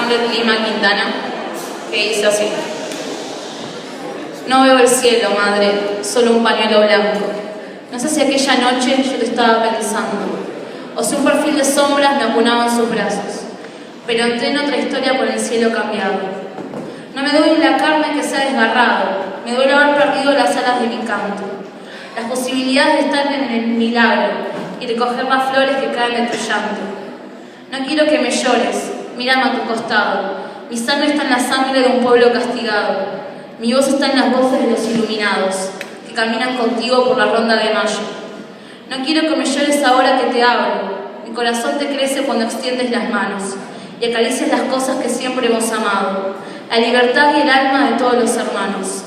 canción del Lima Quintana que dice así: no veo el cielo, madre, solo un pañuelo blanco. No sé si aquella noche yo te estaba pensando, o si un perfil de sombras me acunaba en sus brazos, pero entré en otra historia por el cielo cambiado. No me duele la carne que se ha desgarrado, me duele haber perdido las alas de mi canto, las posibilidades de estar en el milagro y recoger las flores que caen de tu llanto. No quiero que me llores, mírame a tu costado, mi sangre está en la sangre de un pueblo castigado, mi voz está en las voces de los iluminados que caminan contigo por la ronda de mayo. No quiero que me llores ahora que te hablo, mi corazón te crece cuando extiendes las manos y acaricias las cosas que siempre hemos amado, la libertad y el alma de todos los hermanos.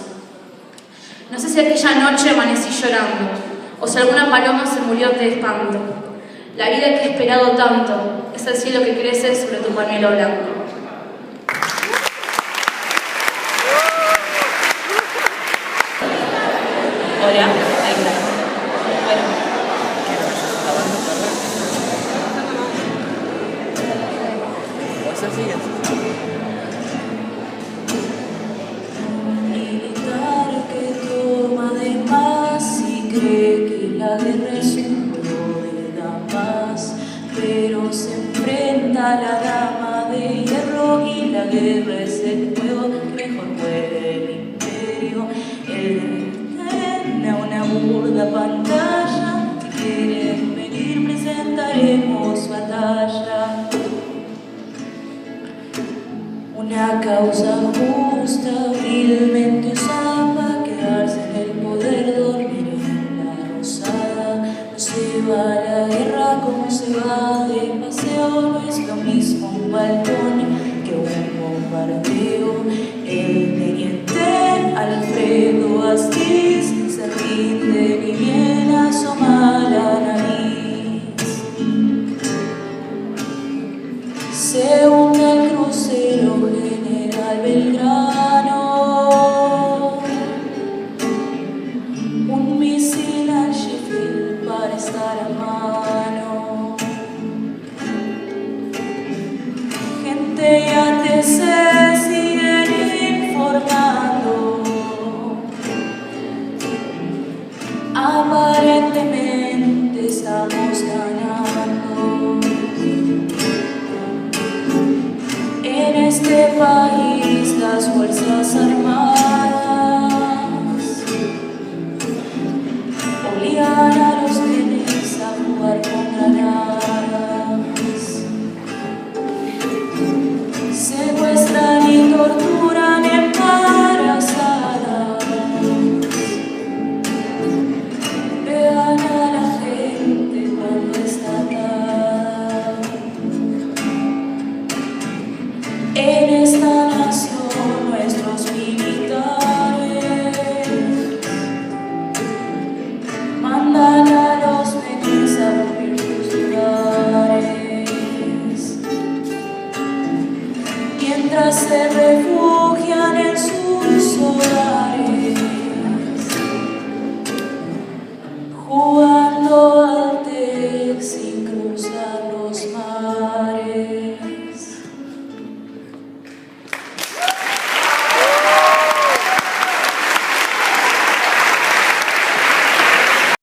No sé si aquella noche amanecí llorando, o si alguna paloma se murió de espanto. La vida que he esperado tanto es el cielo que crece sobre tu pañuelo blanco. Hola, ahí está. Militar que toma de más y cree que la guerra es un pro de la paz, pero se enfrenta a la dama de hierro y la guerra es el juego que mejor puede el imperio. Él tiene una burda pantalla, si quieren venir presentaremos batalla. Una causa justa, vilmente usada para quedarse en el poder, dormir en la rosada. No se va a la guerra como se va de paseo, no es lo mismo un balcón que un bombardeo. El teniente Alfredo Astiz se rinde ni bien asoma la nariz. Se hunde el crucero General Belgrano, un misil al Sheffield para estar a mano. Gente y ATC siguen informando, aparentemente estamos ganando. En este país las fuerzas armadas obligan a los nenes a jugar con granadas, secuestran y torturan embarazadas, pegan a la gente cuando está atada. En